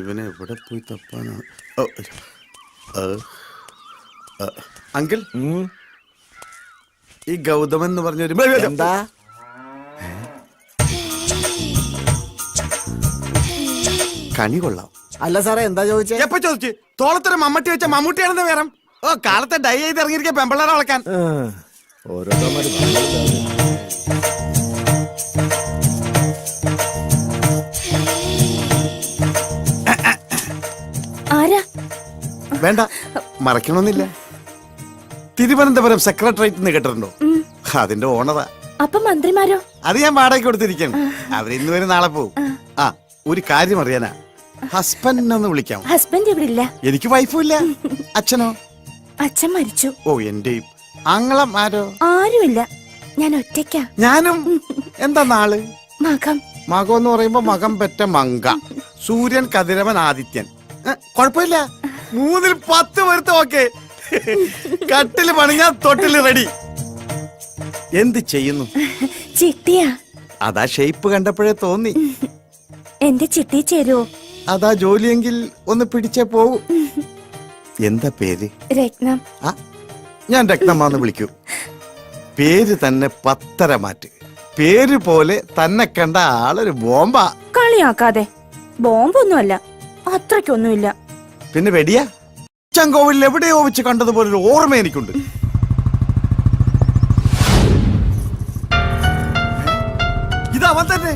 ഇവനെ എവിടെ പോയി തപ്പാനാ? അങ്കിൾ, ഈ ഗൗതമൻ എന്ന് പറഞ്ഞൊരു എന്താ കണി കൊള്ളാം. അല്ല സാറേ, എന്താ ചോദിച്ചേ? എപ്പോ ചോദിച്ചു? തോളത്തൊരു മമ്മട്ടി വെച്ച മമ്മൂട്ടിയാണെന്ന് വേറെ. ഓ, കാലത്തെ ഡൈ ചെയ്ത് ഇറങ്ങിയിരിക്കുക പെമ്പിള്ളേരെ വളക്കാൻ. വേണ്ട, മറക്കണമെന്നില്ല. തിരുവനന്തപുരം സെക്രട്ടേറിയറ്റ് എന്ന് കേട്ടിട്ടുണ്ടോ? അതിന്റെ ഓണറാ. അപ്പൊ മന്ത്രിമാരോ? അത് ഞാൻ വാടകയ്ക്ക് കൊടുത്തിരിക്കണം. അവരിന്ന് വരെ നാളെ പോവും. ആ, ഒരു കാര്യം അറിയാനാ. ഹസ്ബൻഡ് ഒന്ന് വിളിക്കാം. ഹസ്ബൻഡ് ഇവിടെ ഇല്ല. എനിക്ക് വൈഫും ഇല്ല. അച്ഛനോ? അച്ഛൻ മരിച്ചു. ഓ, എന്റെയും. ആങ്ങളം ആരോ? ആരുമില്ല, ഞാൻ ഒറ്റയ്ക്കാ. ഞാനും. എന്താ നാള്? മകം. മകം എന്ന് പറയുമ്പോ മകം പെറ്റ മങ്ക. സൂര്യൻ, കതിരവൻ, ആദിത്യൻ. കൊഴപ്പില്ല. 3-ൽ 10 വരുത്തം. ഓക്കെ. കട്ടില് പണിഞ്ഞാ തൊട്ടില് റെഡി. എന്ത് ചെയ്യുന്നു? ചിട്ടിയാ. അതാ ഷേപ്പ് കണ്ടപ്പോഴേ തോന്നി. എന്റെ ചിട്ടി ചേരുവോ? അതാ ജോലിയെങ്കിൽ ഒന്ന് പിടിച്ചേ പോവൂ. എന്താ പേര്? രത്നം. ഞാൻ രത്നമാന്ന് വിളിക്കൂ. പേര് തന്നെ 10 മാറ്റ്. പേര് പോലെ തന്നെ കണ്ട ആളൊരു ബോംബാ. കളിയാക്കാതെ. ബോംബൊന്നുമല്ല, അത്രയ്ക്കൊന്നുമില്ല. പിന്നെ വെടിയാ? ചങ്കോവിൽ എവിടെയോ വെച്ച് കണ്ടതുപോലെ ഒരു ഓർമ്മ എനിക്കുണ്ട്. ഇതവൻ തന്നെ.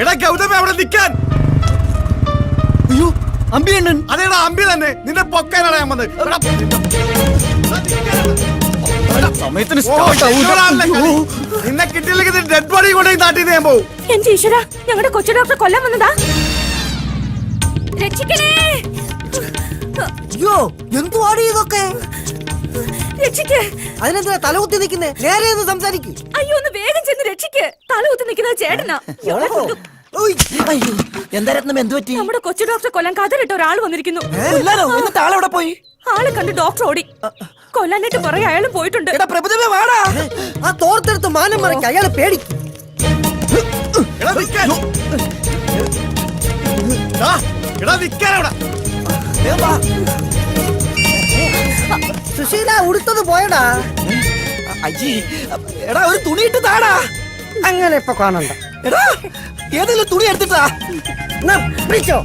എടാ ഗൗതമേ, അവിടെ നിൽക്കാൻ. അയ്യോ, അമ്പി അണ്ണൻ. അതേടാ, അമ്പി തന്നെ. നിന്നെ പൊക്കാനാണ് ഞാൻ വന്നത്. നിന്നെ കിട്ടിയില്ലെങ്കിൽ ഡെഡ് ബോഡി കൊണ്ടുപോയി നാട്ടിൽ ഞാൻ പോവും. എന്റെ ഈശ്വര, ഞങ്ങളുടെ കൊച്ചു ഡോക്ടർ കൊല്ലാൻ വന്നതാ. രക്ഷിക്കണേ. അയ്യോ, എന്തുവാണ് ഇതൊക്കെ? രക്ഷിക്ക്. അതിനെന്തിനാ തലകുത്തി നിൽക്കുന്നേ? നേരെ ഒന്ന് സംസാരിക്കും. അയ്യോ, ഒന്ന് വേഗം ചെന്ന് രക്ഷിക്ക്. തലകുത്തി നിൽക്കുന്നത് ചേട്ടനാ. എന്താ രത്നം, എന്ത് പറ്റി? നമ്മുടെ കൊച്ചു ഡോക്ടറെ കൊല്ലാൻ കതറിട്ട ഒരാൾ വന്നിരിക്കുന്നു. ആളെവിടെ പോയി? ആളെ കണ്ട് ഡോക്ടർ ഓടി. കൊല്ലാനായിട്ട് പറയാ അയാളും പോയിട്ടുണ്ട്. ആ തോർത്തെടുത്ത് മാനം മറയ്ക്ക്, അയാളെ പേടിക്കും. സുശീല, ഉടുത്തത് പോയടാ. എടാ, ഒരു തുണി ഇട്ട് താടാ. അങ്ങനെ ഇപ്പൊ കാണണ്ട. എടാ, ഏതെങ്കിലും തുണി എടുത്തിട്ടാ. പിടിച്ചോ.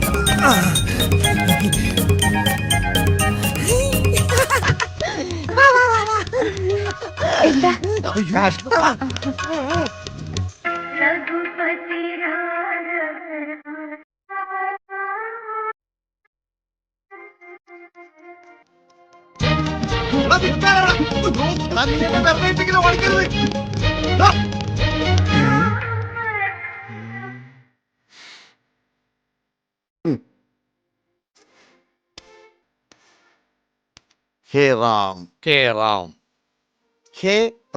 എന്താ? ഹേ റാം, ഹേ റാം, ഹേ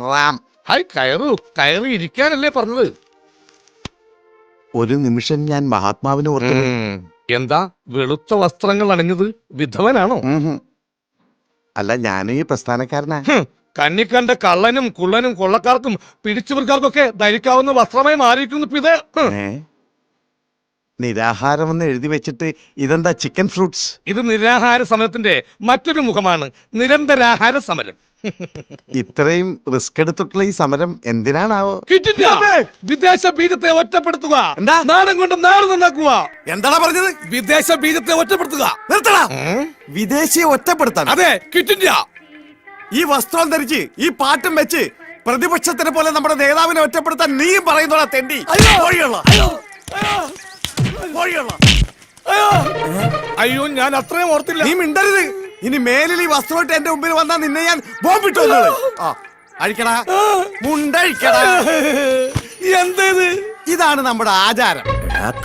റാം. ഹായ്, കയറി ഇരിക്കാനല്ലേ പറഞ്ഞത്? ഒരു നിമിഷം ഞാൻ മഹാത്മാവിനെ ഓർത്തു. എന്താ വെളുത്ത വസ്ത്രങ്ങൾ അണിഞ്ഞത്? വിധവനാണോ? അല്ല, ഞാനും ഈ പ്രസ്ഥാനക്കാരനാ. കണ്ണിക്കണ്ട കള്ളനും കുള്ളനും കൊള്ളക്കാർക്കും പിടിച്ചുപറിക്കാർക്കൊക്കെ ധരിക്കാവുന്ന വസ്ത്രമായി മാറിയിരിക്കുന്നു ഇത്. നിരാഹാരമെന്ന് എഴുതി വെച്ചിട്ട് ഇതെന്താ ചിക്കൻ ഫ്രൂട്ട്സ്? ഇത് നിരാഹാര സമരത്തിന്റെ മറ്റൊരു മുഖമാണ്. നിരന്തരാഹാര സമരം. ഇത്രയും റിസ്ക് എടുത്തിട്ടുള്ള ഈ സമരം എന്തിനാണാവോ? വിദേശ ബീജത്തെ ഒറ്റപ്പെടുത്തുക. എന്താ? നാടൻ കൊണ്ട് നാട് നന്നാക്കുക. എന്താടാ പറഞ്ഞത്? വിദേശ ബീജത്തെ ഒറ്റപ്പെടുത്തുക. നിർത്തടാ. വിദേശിയെ ഒറ്റപ്പെടുത്താൻ? അതെ, ക്വിറ്റ് ഇന്ത്യ. ഈ വസ്ത്രം ധരിച്ച് ഈ പാട്ടും വെച്ച് പ്രതിപക്ഷത്തിനെ പോലെ നമ്മുടെ നേതാവിനെ ഒറ്റപ്പെടുത്താൻ നീയും പറയുന്നോടാ തെണ്ടി. അയ്യോ, ഞാൻ അത്രയും ഓർത്തില്ല. നീ മിണ്ടരുത്. ഇനി മേലിൽ ഈ വസ്ത്രമായിട്ട് എന്റെ മുമ്പിൽ വന്നാൽ നിന്നെ ഞാൻ ബോംബിട്ടു. അഴിക്കടാ, മുണ്ടഴിക്കടാ. എന്തേത്? ഇതാണ് നമ്മുടെ ആചാരം.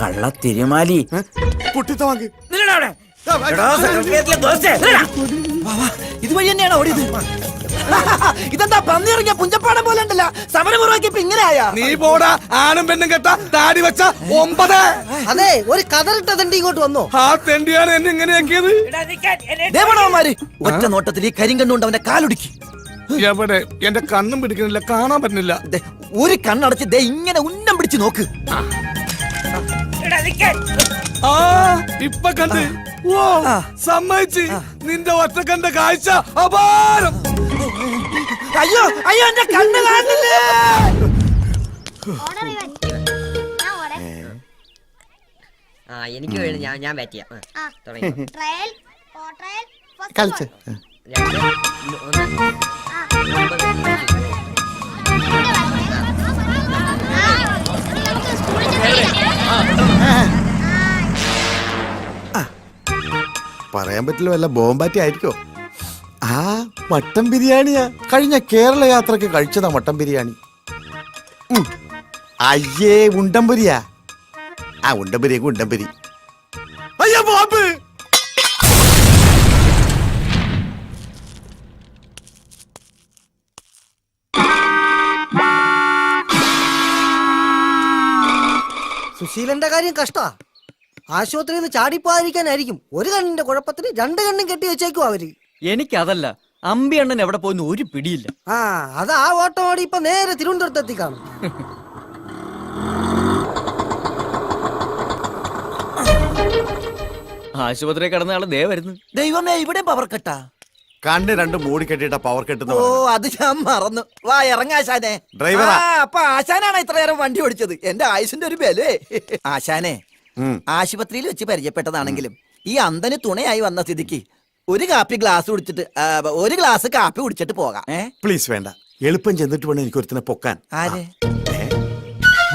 കള്ള തിരുമാലി. പുട്ടിത്തവാങ്ക്. ഇതുവഴി തന്നെയാണ് ഓടിയത്. ഇതെന്താ പന്നിയിറങ്ങിയ പുഞ്ചപ്പാടം പോലെ ഉണ്ടല്ലോ. സമരമുറവാക്കിയപ്പോ ഇങ്ങനെയായ. നീ പോടാ, ആണും പെണ്ണും കെട്ട താടി വെച്ച 9. അതെ, ഒരു കതറിട്ട തെണ്ടി ഇങ്ങോട്ട് വന്നോ. ആ തെണ്ടിയാണ് എന്നെ ഇങ്ങനെയാക്കിയത്. ദേവണവന്മാര് ഒറ്റ നോട്ടത്തിൽ ഈ കരിങ്കണ്ണുകൊണ്ട് അവന്റെ കാലൊടുക്കി. എവിടെ? എന്റെ കണ്ണും പിടിക്കുന്നില്ല, കാണാൻ പറ്റുന്നില്ല. ഒരു കണ്ണടച്ച് ദേ ഇങ്ങനെ ഉന്നം പിടിച്ച് നോക്ക്. ആ ഇപ്പൊ കണ്ട് ഓ സമ്മതിച്ച് നിന്റെ ഒറ്റക്കണ്ട കാഴ്ച അപാരം. അയ്യോ അയ്യോ എന്റെ കണ്ണ് കാണില്ലേ. ആ എനിക്ക് വേണം ഞാൻ ബാറ്റ് ചെയ്യാം തുടങ്ങി കളിച്ച് രണ്ട് ഒന്ന് പറയാൻ പറ്റില്ല, വല്ല ബോംബാറ്റി ആയിരിക്കോ? ആ മട്ടൻ ബിരിയാണിയാ. കഴിഞ്ഞ കേരള യാത്രക്ക് കഴിച്ചതാ മട്ടൻ ബിരിയാണി. അയ്യേ ഉണ്ടംപുരിയാ. ആ ഉണ്ടംപുരിയൊക്കെ ഉണ്ടംപുരി. അയ്യോ ബോംബ്. സുശീലന്റെ കാര്യം കഷ്ടാ. ആശുപത്രിയിൽ നിന്ന് ചാടിപ്പോകാതിരിക്കാനായിരിക്കും ഒരു കണ്ണിന്റെ കുഴപ്പത്തിന് രണ്ട് കണ്ണും കെട്ടി വെച്ചേക്കും അവര്. എനിക്കതല്ല, അമ്പി അണ്ണൻ എവിടെ പോയിന്ന് ഒരു പിടിയില്ല. ആ അത് ആ ഓട്ടം ഓടി ഇപ്പൊ നേരെ തിരുവനന്തപുരത്തെത്തി കാണും. ആശുപത്രി കിടന്ന ആള് ദേ വരുന്നു. ദൈവമേ ഇവിടെ പവർ കട്ടാ. കണ്ണ് രണ്ട് മൂടി കെട്ടിട്ട പവർ കെട്ടുന്ന ഓ അത് ഞാൻ മറന്നു. വാ ഇറങ്ങാശാനെ. ഡ്രൈവറാ. അപ്പൊ ആശാനാണ് ഇത്ര നേരം വണ്ടി ഓടിച്ചത്. എന്റെ ആയുസിന്റെ ഒരു ബലേ. ആശാനെ ആശുപത്രിയിൽ വെച്ച് പരിചയപ്പെട്ടതാണെങ്കിലും ഈ അന്തന് തുണയായി വന്ന സ്ഥിതിക്ക് ഒരു ഗ്ലാസ് കുടിച്ചിട്ട് ഒരു ഗ്ലാസ് കാപ്പി കുടിച്ചിട്ട് പോകാം. പ്ലീസ് വേണ്ട, എളുപ്പം ചെന്നിട്ട് വേണം എനിക്ക് ഒരുത്തിനെ പൊക്കാൻ. ആര്?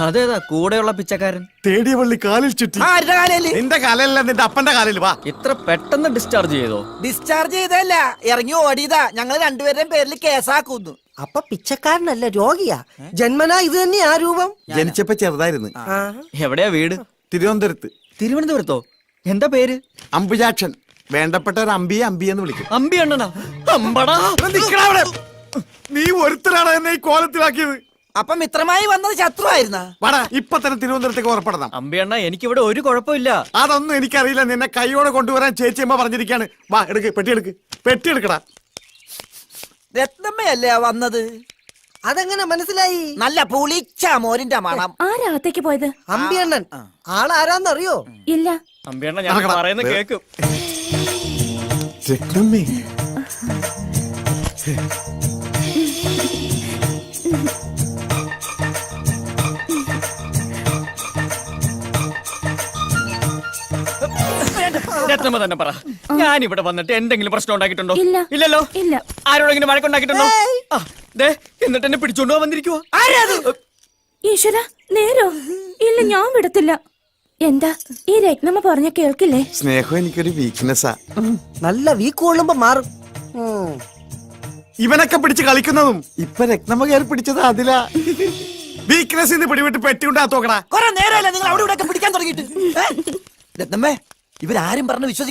അതേതാ കൂടെയുള്ള പിച്ചക്കാരൻ? തേടിയ പള്ളി കാലിൽ ചുറ്റി. ആരുടെ കാലയില്? നിന്റെ കാലല്ല, നിന്റെ അപ്പന്റെ കാലിൽ. വാ. ഇത്ര പെട്ടെന്ന് ഡിസ്ചാർജ് ചെയ്തോ? ഡിസ്ചാർജ് ചെയ്തല്ല, ഇറങ്ങി ഓടിയതാ. ഞങ്ങൾ രണ്ടുപേരുടെയും പേരിൽ കേസാക്കുന്നു. അപ്പൊ പിച്ചക്കാരനല്ല, രോഗിയാ. ജന്മനാ ഇത് തന്നെയാ ആ രൂപം. ജനിച്ചപ്പോ ചെറുതായിരുന്നു. എവിടെയാ വീട്? തിരുവനന്തപുരത്ത്. തിരുവനന്തപുരത്തോ? എന്താ പേര്? അമ്പുജാക്ഷൻ. വേണ്ടപ്പെട്ട ഒരു അമ്പിയെ അമ്പിയെന്ന് വിളിക്കും. അമ്പി അണ്ണനാ? അമ്പടാ. നിക്കടാ അവിടെ. നീ ഒരുത്തരാണ് എന്നെ ഈ കോലത്തിലാക്കിയത്. അപ്പൊ മിത്രമായി വന്നത് ശത്രു ആയിരുന്നാ? വാടാ, ഇപ്പൊ തന്നെ തിരുവനന്തപുരത്തേക്ക് ഉറപ്പെടണം. അമ്പി അണ്ണ, എനിക്കിവിടെ ഒരു കുഴപ്പമില്ല. അതൊന്നും എനിക്കറിയില്ല. നിന്നെ കൈയോടെ കൊണ്ടുവരാൻ ചേച്ചിയമ്മ പറഞ്ഞിരിക്കാണ്. വാ എടുക്ക്, പെട്ടി എടുക്കടാ. രത്നമ്മയല്ലേ വന്നത്? അതെങ്ങനെ മനസ്സിലായി? നല്ല പുളിച്ച മോരിന്റെ മണം. ആരാകത്തേക്ക് പോയത്? അമ്പിയണ്ണൻ ആളാരാന്നറിയോ? ഇല്ല. അമ്പി അണ്ണ, ഞാൻ പറയുന്ന കേക്കും. രത്നമ്മേ. രത്നമ്മ തന്നെ പറ, ഞാൻ ഇവിടെ വന്നിട്ട് എന്തെങ്കിലും പ്രശ്നം ഉണ്ടാക്കിയിട്ടുണ്ടോ? ഇല്ല. ഇല്ലല്ലോ. ഇല്ല. ആരോടെങ്കിലും വഴക്കുണ്ടാക്കിയിട്ടുണ്ടോ? എന്നിട്ട് എന്നെ പിടിച്ചോണ്ട് പോവാൻ വന്നിരിക്കുവോ? ഈശ്വര, നേരോ? ഇല്ല, ഞാൻ വിടത്തില്ല. എന്താ ഈ രത്നമ്മ പറഞ്ഞ കേൾക്കില്ലേ? സ്നേഹം എനിക്കൊരു വീക്ക്നെസ്സാ. നല്ല വീക്ക് കൊള്ളുമ്പോ മാറും. ഇവനൊക്കെ പിടിച്ച് കളിക്കുന്നതും ഇപ്പൊ രത്നമ്മ കയറി പിടിച്ചത് അതിലാ. വീക്ക്നെസ് പിടിവിട്ട് പെട്ടി ഉണ്ടാത്തോക്കടാ. കുറെ നേരമല്ല നിങ്ങൾ അവിടെ ഇവിടെ പിടിക്കാൻ തുടങ്ങിയിട്ട്. രത്നമ്മേ, ഇവരാരും പറഞ്ഞ് വിശ്വസിക്ക